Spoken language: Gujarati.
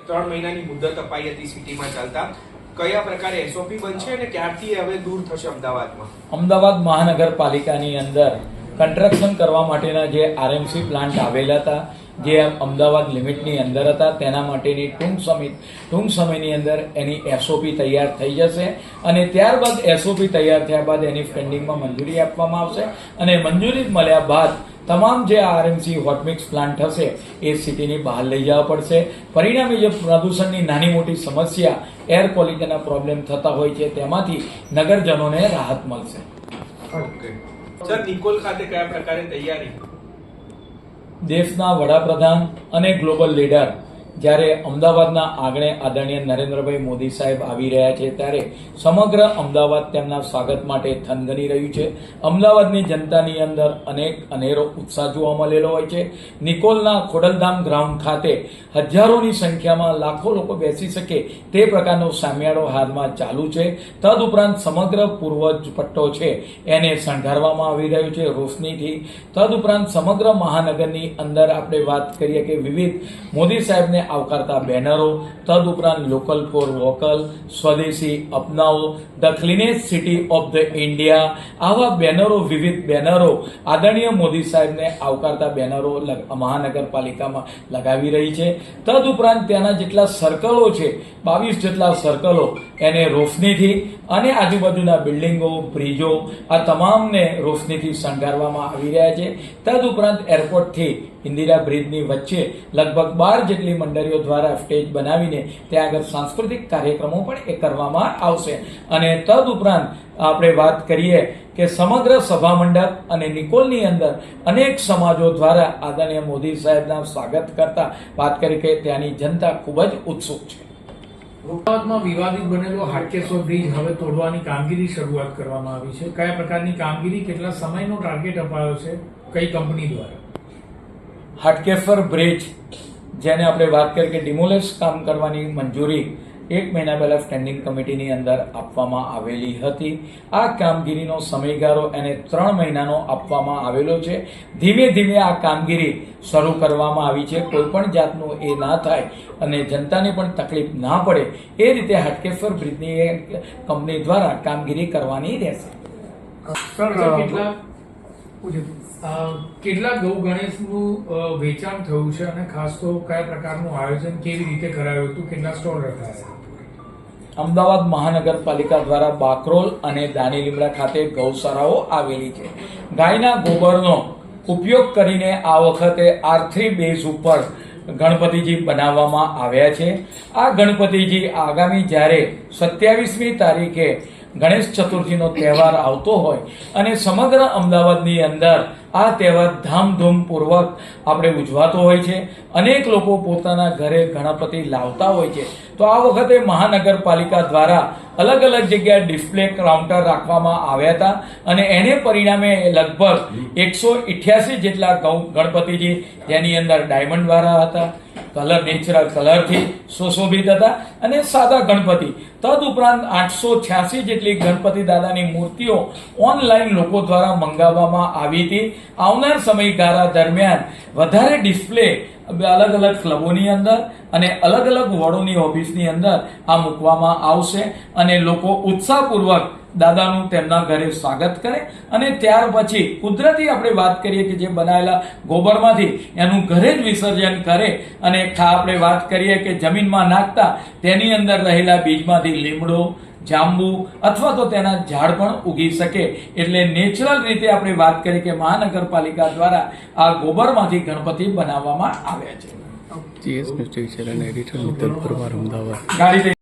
3 મહિનાની મુદત અપાઈ હતી સિટીમાં ચાલતા, કયા પ્રકારે એસઓપી બનશે અને ક્યારથી હવે દૂર થશે અમદાવાદમાં? અમદાવાદ મહાનગરપાલિકાની અંદર કન્સ્ટ્રક્શન કરવા માટેના જે આરએમસી પ્લાન્ટ આવેલા હતા, જે અમદાવાદ લિમિટની અંદર હતા, તેના માટેની ટૂંક સમયની અંદર એની એસઓપી તૈયાર થઈ જશે અને ત્યારબાદ એસઓપી તૈયાર થયા બાદ એની ફંડિંગમાં મંજૂરી આપવામાં આવશે અને મંજૂરી મળ્યા બાદ તમામ જે આરએમસી હોટમિક્સ પ્લાન્ટ હશે એ સિટીની બહાર લઈ જવા પડશે. પરિણામે જે પ્રદૂષણની નાની મોટી સમસ્યા, એર ક્વોલિટીના પ્રોબ્લેમ થતા હોય છે, તેમાંથી નગરજનોને રાહત મળશે. ઓકે સર, નિકોલ ખાતે કયા પ્રકારે તૈયારી? દેશના વડાપ્રધાન અને ગ્લોબલ લીડર જ્યારે અમદાવાદના આંગણે આદરણીય નરેન્દ્રભાઈ મોદી સાહેબ આવી રહ્યા છે, ત્યારે સમગ્ર અમદાવાદ તેમના સ્વાગત માટે થનગની રહ્યું છે. અમદાવાદની જનતાની અંદર અનેરો ઉત્સાહ જોવા મળેલો હોય છે. નિકોલના ખોડલધામ ગ્રાઉન્ડ ખાતે હજારોની સંખ્યામાં લાખો લોકો બેસી શકે તે પ્રકારનો સામિયાળો હાલમાં ચાલુ છે. તદુપરાંત સમગ્ર પૂર્વ પટ્ટો છે એને શણગારવામાં આવી રહ્યો છે રોશનીથી. તદુપરાંત સમગ્ર મહાનગરની અંદર આપણે વાત કરીએ કે વિવિધ મોદી સાહેબને આવકારતા બેનરો, તદુપરાંત લોકલ ફોર વોકલ, સ્વદેશી અપનાવો, the cleanest city of the India, આવા બેનરો, વિવિધ બેનરો, આદરણીય મોદી સાહેબને આવકારતા બેનરો મહાનગરપાલિકામાં લગાવી રહી છે. તદુપરાંત ત્યાંના જેટલા સર્કલો છે, 22 જેટલા સર્કલો, એને રોશનીથી અને આજુબાજુના બિલ્ડિંગો, બ્રિજો, આ તમામને રોશનીથી શણગારવામાં આવી રહ્યા છે. તદુપરાંત એરપોર્ટથી ઇન્દિરા બ્રિજની વચ્ચે લગભગ 12 જેટલી મંડળીઓ દ્વારા સ્ટેજ બનાવીને ત્યાં આગળ સાંસ્કૃતિક કાર્યક્રમો પણ એ કરવામાં આવશે. અને તદુપરાંત આપણે વાત કરીએ કે સમગ્ર સભા મંડપ અને નિકોલની અંદર અનેક સમાજો દ્વારા આદરણીય મોદી સાહેબના સ્વાગત કરતા વાત કરી કે ત્યાંની જનતા ખૂબ જ ઉત્સુક છે. અમદાવાદમાં વિવાદિત બનેલો હાટકેશ્વર બ્રિજ હવે તોડવાની કામગીરી શરૂઆત કરવામાં આવી છે. કયા પ્રકારની કામગીરી, કેટલા સમયનો ટાર્ગેટ અપાયો છે, કઈ કંપની દ્વારા? હાટકેશ્વર બ્રિજ જેને આપણે વાત કરી કે ડિમોલેશ કામ કરવાની મંજૂરી 1 મહિના પહેલા સ્ટેન્ડિંગ કમિટીની અંદર આપવામાં આવેલી હતી. આ કામગીરીનો સમયગાળો એને 3 મહિનાનો આપવામાં આવેલો છે. ધીમે ધીમે આ કામગીરી શરૂ કરવામાં આવી છે. કોઈ પણ જાતનું એ ના થાય અને જનતાને પણ તકલીફ ના પડે એ રીતે હાટકેશ્વર બ્રિજની કંપની દ્વારા કામગીરી કરવાની રહેશે. કેટલા ગૌ ગણેશનું વેચાણ થયું છે અને ખાસ તો કયા પ્રકારનું આયોજન કેવી રીતે કરાયું હતું, કેટલા સ્ટોલ રખાયા? અમદાવાદ મહાનગરપાલિકા દ્વારા બાકરોલ અને દાણી લીમડા ખાતે ગૌશાળાઓ આવેલી છે. ગાયના ગોબરનો ઉપયોગ કરીને આ વખતે R3 બેઝ ઉપર ગણપતિજી બનાવવામાં આવ્યા છે. આ ગણપતિજી આગામી જ્યારે 27મી તારીખે ગણેશ ચતુર્થીનો તહેવાર આવતો હોય અને સમગ્ર અમદાવાદની અંદર આ તહેવાર ધામધૂમપૂર્વક આપણે ઉજવાતો હોય છે. અનેક લોકો પોતાના ઘરે ગણપતિ લાવતા હોય છે. તો આ વખતે મહાનગરપાલિકા દ્વારા અલગ અલગ જગ્યાએ ડિસ્પ્લે કાઉન્ટર રાખવામાં આવ્યા હતા અને એને પરિણામે લગભગ 188 જેટલા ગણપતિજી, જેની અંદર ડાયમંડ વાળા હતા, કલર નેચરલ કલરથી સુશોભિત હતા અને સાદા ગણપતિ. તદુપરાંત 886 જેટલી ગણપતિ દાદાની મૂર્તિઓ ઓનલાઈન લોકો દ્વારા મંગાવવામાં આવી હતી. આવનાર સમયગાળા દરમિયાન વધારે ડિસ્પ્લે અલગ અલગ ક્લબોની અંદર અને અલગ અલગ વોર્ડોની ઓફિસની અંદર આ મૂકવામાં આવશે અને લોકો ઉત્સાહપૂર્વક દાદાનું તેમના ઘરે સ્વાગત કરે અને ત્યાર પછી કુદરતી આપણે વાત કરીએ કે જે બનાવેલા ગોબરમાંથી એનું ઘરે જ વિસર્જન કરે અને આપણે વાત કરીએ કે જમીનમાં નાખતા તેની અંદર રહેલા બીજમાંથી લીમડો, જાંબુ અથવા તો તેના ઝાડ પણ ઉગી શકે. એટલે નેચરલ રીતે આપણે વાત કરીએ કે મહાનગરપાલિકા દ્વારા આ ગોબરમાંથી ગણપતિ બનાવવામાં આવ્યા છે. GS news channel editor Mittal Parmar, Ahmedabad.